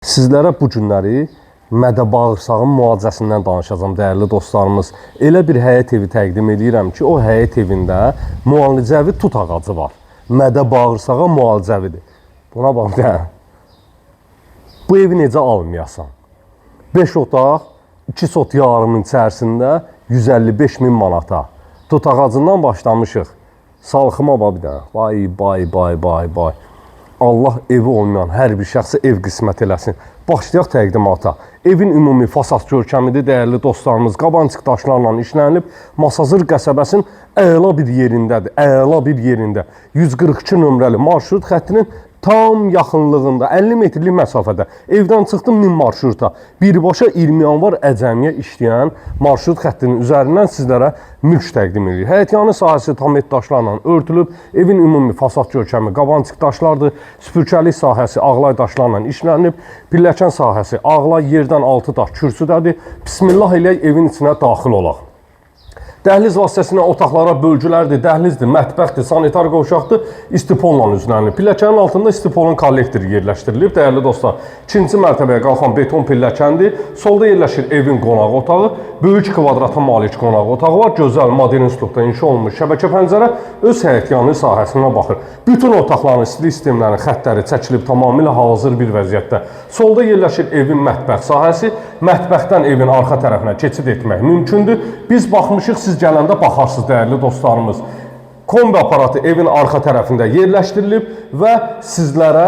Sizlərə bu günləri mədə bağırsağın müalicəsindən danışacağım, dəyərli dostlarımız. Elə bir həyət evi təqdim edirəm ki, o həyət evində müalicəvi tut ağacı var. Mədə bağırsağa müalicəvidir. Buna bax, bu evi necə almayasan? 5 otaq, 2 sot yarımın içərisində 155 min manata. Tut ağacından başlamışıq. Salxıma bax bir dənə. Vay. Allah evi olmayan hər bir şəxsə ev qismət eləsin. Başlayaq təqdimata. Evin ümumi fasad görkəmidir, dəyərli dostlarımız. Qabancıq daşlarla işlənilib. Masazır qəsəbəsinin əla bir yerində. 142 nömrəli marşrut xəttinin tam yaxınlığında, 50 metrlik məsafədə. Evdən çıxdım 1000 marşruta. Birbaşa 20 yanvar əcəmiyə işləyən marşrut xəttinin üzərindən sizlərə mülk təqdim edir. Həyətyanı sahəsi tamet daşlarla örtülüb. Evin ümumi fasad görkəmi qabancıq daşlardır. Süpürkəlik sahəsi ağlay daşlarla işlənib. Pilləkən sahəsi ağlay, yerdən 6 daş kürsüdədir. Bismillah ilə evin içinə daxil olaq. Dəhliz vasitəsilə otaqlara bölgülərdir, dəhlizdir, mətbəxdir, sanitar qovşaqdır, istipolla üzlənir. Pilləkənin altında istipolun kollektoru yerləşdirilib, dəyərli dostlar. 2-ci mərtəbəyə qalxan beton pilləkəndir. Solda yerləşir evin qonaq otağı, böyük kvadrata malik qonaq otağı var, gözəl modern üslubda inşa olunmuş şəbəkə pəncərə öz həyətyanı sahəsinə baxır. Bütün otaqların istilik sistemlərinin xəttləri çəkilib tamamilə hazır bir vəziyyətdə. Solda yerləşir evin mətbəx sahəsi, mətbəxdən evin arxa tərəfinə keçid etmək mümkündür. Biz baxmışıq, siz gələndə baxarsınız, dəyərli dostlarımız. Kombi aparatı evin arxa tərəfində yerləşdirilib və sizlərə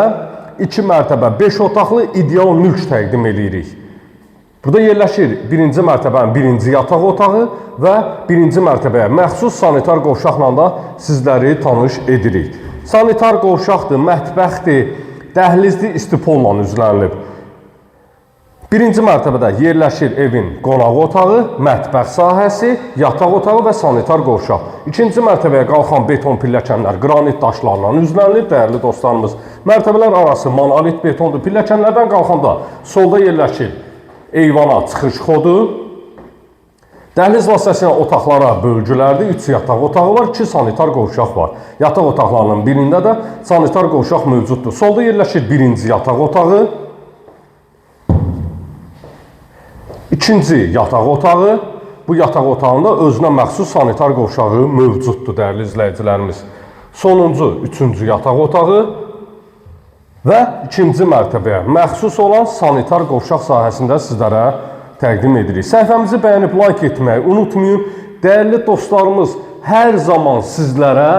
2 mərtəbə 5 otaqlı ideal mülk təqdim edirik. Burada yerləşir 1-ci mərtəbənin 1-ci yataq otağı və 1-ci mərtəbəyə məxsus sanitar qovşaqla da sizləri tanış edirik. Sanitar qovşaqdır, mətbəxdir, dəhlizdir, istipolla üzlənilib. 1-ci mərtəbədə yerləşir evin qonaq otağı, mətbəx sahəsi, yataq otağı və sanitar qovşaq. 2-ci mərtəbəyə qalxan beton pilləkənlər qranit daşlarla üzlənilib, dəyərli dostlarımız. Mərtəbələr arası monolit betondur. Pilləkənlərdən qalxanda solda yerləşir eyvana çıxış xodu. Dəhliz vasitəsilə otaqlara bölgülərdir. 3 yataq otağı var, 2 sanitar qovşaq var. Yataq otaqlarının birində də sanitar qovşaq mövcuddur. Solda yerləşir 1-ci yataq otağı. 2-ci yataq otağı, bu yataq otağında özünə məxsus sanitar qovşağı mövcuddur, dəyərli izləyicilərimiz. Sonuncu, 3-cü yataq otağı və 2-ci mərtəbəyə məxsus olan sanitar qovşaq sahəsində sizlərə təqdim edirik. Səhifəmizi bəyənib like etməyi unutmayın. Dəyərli dostlarımız, hər zaman sizlərə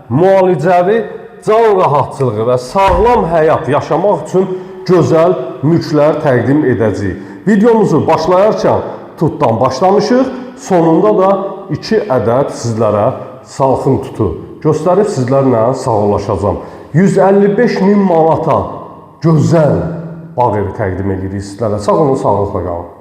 müalicəvi, can rahatçılığı və sağlam həyat yaşamaq üçün gözəl mülklər təqdim edəcəyik. Videomuzu başlayarkən tutdan başlamışıq, sonunda da 2 ədəd sizlərə salxım tutu göstərib sizlərlə sağollaşacağım. 155 min manata gözəl bağ evi təqdim edirik sizlərə. Sağ olun, sağlıqla qalın.